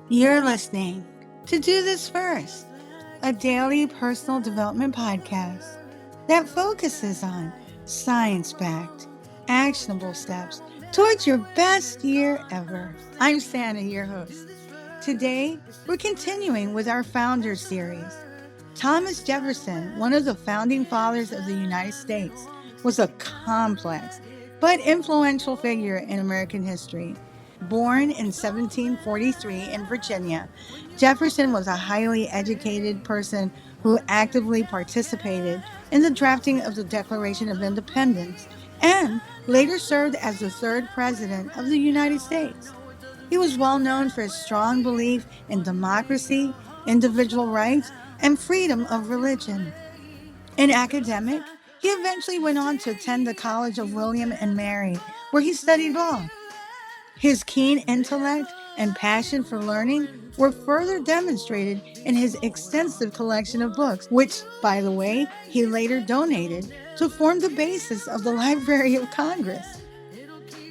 You're listening to Do This First, a daily personal development podcast that focuses on science-backed, actionable steps towards your best year ever. I'm Santa, your host. Today, we're continuing with our Founders series. Thomas Jefferson, one of the founding fathers of the United States, was a complex but influential figure in American history. Born in 1743 in Virginia, Jefferson was a highly educated person who actively participated in the drafting of the Declaration of Independence and later served as the third president of the United States. He was well known for his strong belief in democracy, individual rights, and freedom of religion. An academic, he eventually went on to attend the College of William and Mary, where he studied law. His keen intellect and passion for learning were further demonstrated in his extensive collection of books, which, by the way, he later donated to form the basis of the Library of Congress.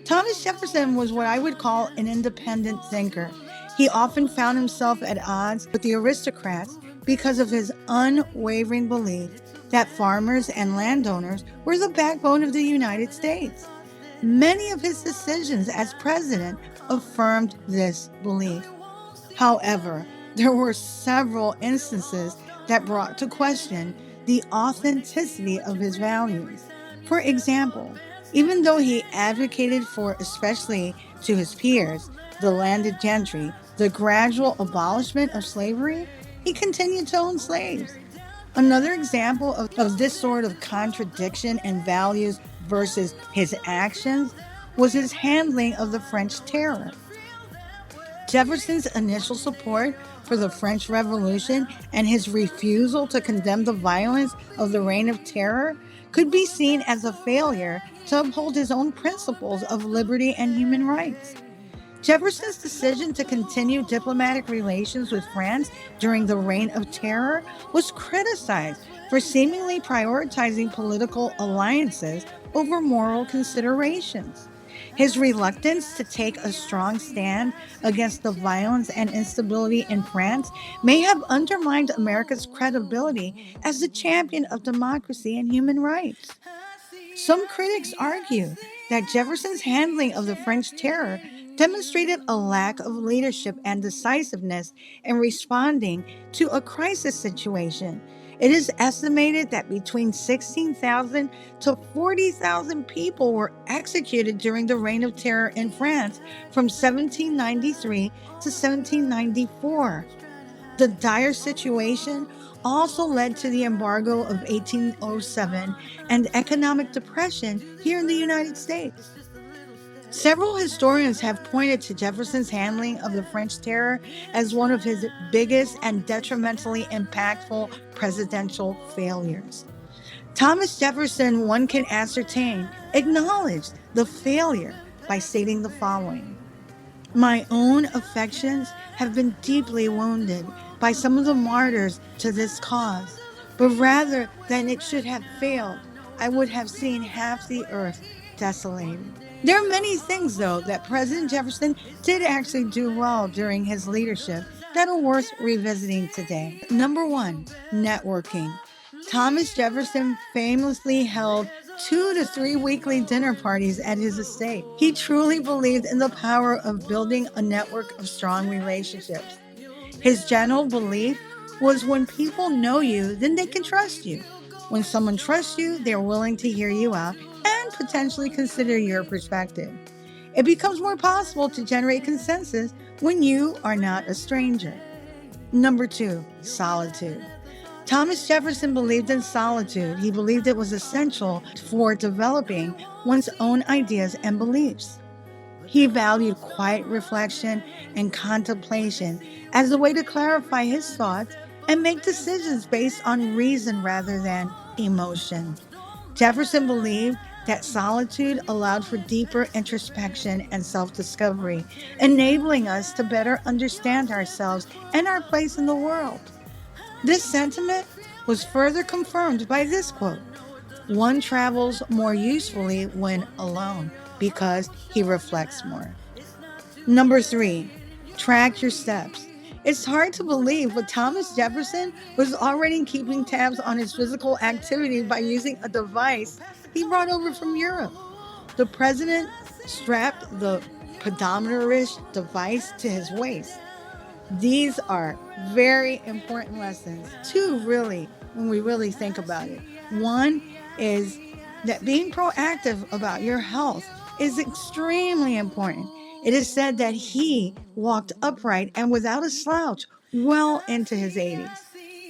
Thomas Jefferson was what I would call an independent thinker. He often found himself at odds with the aristocrats because of his unwavering belief that farmers and landowners were the backbone of the United States. Many of his decisions as president affirmed this belief. However, there were several instances that brought to question the authenticity of his values. For example, even though he advocated for, especially to his peers, the landed gentry, the gradual abolishment of slavery, he continued to own slaves. Another example of this sort of contradiction in values versus his actions was his handling of the French Terror. Jefferson's initial support for the French Revolution and his refusal to condemn the violence of the Reign of Terror could be seen as a failure to uphold his own principles of liberty and human rights. Jefferson's decision to continue diplomatic relations with France during the Reign of Terror was criticized for seemingly prioritizing political alliances over moral considerations. His reluctance to take a strong stand against the violence and instability in France may have undermined America's credibility as a champion of democracy and human rights. Some critics argue that Jefferson's handling of the French Terror demonstrated a lack of leadership and decisiveness in responding to a crisis situation. It is estimated that between 16,000 to 40,000 people were executed during the Reign of Terror in France from 1793 to 1794. The dire situation also led to the embargo of 1807 and economic depression here in the United States. Several historians have pointed to Jefferson's handling of the French Terror as one of his biggest and detrimentally impactful presidential failures. Thomas Jefferson, one can ascertain, acknowledged the failure by stating the following: "My own affections have been deeply wounded by some of the martyrs to this cause, but rather than it should have failed, I would have seen half the earth desolated." There are many things, though, that President Jefferson did actually do well during his leadership that are worth revisiting today. Number one, networking. Thomas Jefferson famously held 2 to 3 weekly dinner parties at his estate. He truly believed in the power of building a network of strong relationships. His general belief was when people know you, then they can trust you. When someone trusts you, they're willing to hear you out and potentially consider your perspective. It becomes more possible to generate consensus when you are not a stranger. Number two, solitude. Thomas Jefferson believed in solitude. He believed it was essential for developing one's own ideas and beliefs. He valued quiet reflection and contemplation as a way to clarify his thoughts and make decisions based on reason rather than emotion. Jefferson believed that solitude allowed for deeper introspection and self-discovery, enabling us to better understand ourselves and our place in the world. This sentiment was further confirmed by this quote: "One travels more usefully when alone because he reflects more." Number three, Track your steps. It's hard to believe, but Thomas Jefferson was already keeping tabs on his physical activity by using a device he brought over from Europe. The president strapped the pedometer-ish device to his waist. These are very important lessons. Two, really, when we really think about it. One is that being proactive about your health is extremely important. It is said that he walked upright and without a slouch well into his 80s.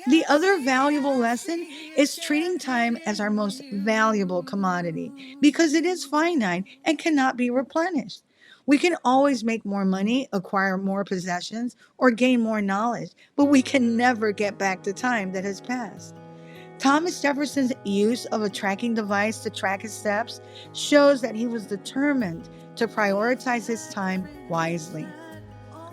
The other valuable lesson is treating time as our most valuable commodity because it is finite and cannot be replenished. We can always make more money, acquire more possessions, or gain more knowledge, but we can never get back the time that has passed. Thomas Jefferson's use of a tracking device to track his steps shows that he was determined to prioritize his time wisely.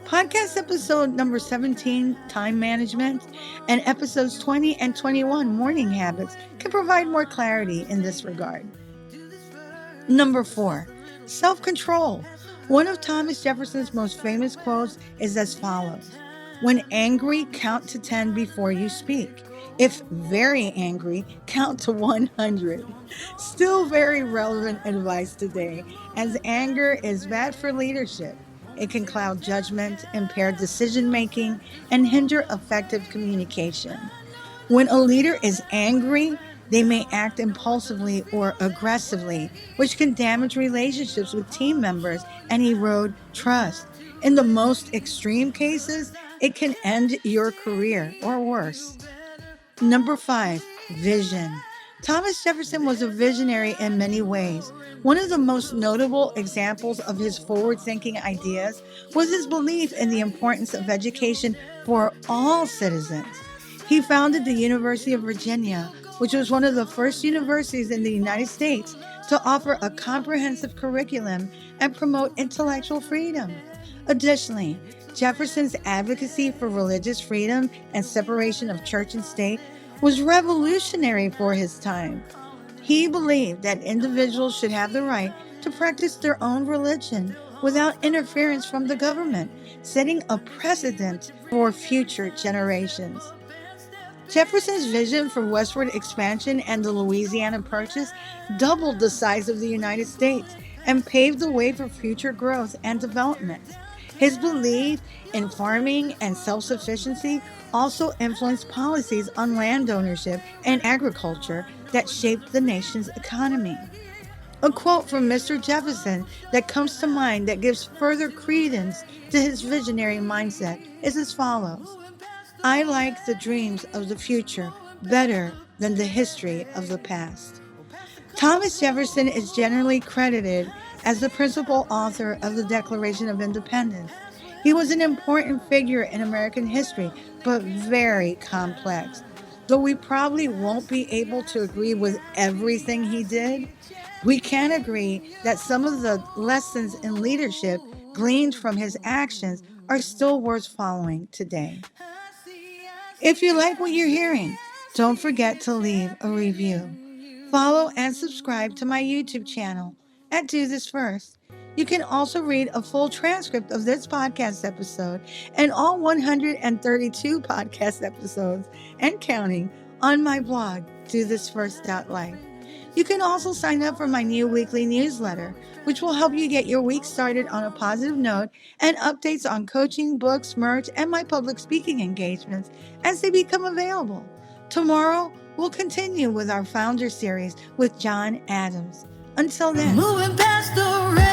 Podcast episode number 17, Time Management, and episodes 20 and 21, Morning Habits, can provide more clarity in this regard. Number 4, self-control. One of Thomas Jefferson's most famous quotes is as follows: "When angry, count to 10 before you speak. If very angry, count to 100. Still very relevant advice today, as anger is bad for leadership. It can cloud judgment, impair decision-making, and hinder effective communication. When a leader is angry, they may act impulsively or aggressively, which can damage relationships with team members and erode trust. In the most extreme cases, it can end your career or worse." Number 5, vision. Thomas Jefferson was a visionary in many ways. One of the most notable examples of his forward-thinking ideas was his belief in the importance of education for all citizens. He founded the University of Virginia, which was one of the first universities in the United States to offer a comprehensive curriculum and promote intellectual freedom. Additionally, Jefferson's advocacy for religious freedom and separation of church and state was revolutionary for his time. He believed that individuals should have the right to practice their own religion without interference from the government, setting a precedent for future generations. Jefferson's vision for westward expansion and the Louisiana Purchase doubled the size of the United States and paved the way for future growth and development. His belief in farming and self-sufficiency also influenced policies on land ownership and agriculture that shaped the nation's economy. A quote from Mr. Jefferson that comes to mind that gives further credence to his visionary mindset is as follows: "I like the dreams of the future better than the history of the past." Thomas Jefferson is generally credited as the principal author of the Declaration of Independence. He was an important figure in American history, but very complex. Though we probably won't be able to agree with everything he did, we can agree that some of the lessons in leadership gleaned from his actions are still worth following today. If you like what you're hearing, don't forget to leave a review. Follow and subscribe to my YouTube channel at Do This First. You can also read a full transcript of this podcast episode and all 132 podcast episodes and counting on my blog, dothisfirst.life. You can also sign up for my new weekly newsletter, which will help you get your week started on a positive note, and updates on coaching, books, merch, and my public speaking engagements as they become available. Tomorrow, we'll continue with our Founder series with John Adams. Until then. Moving past the red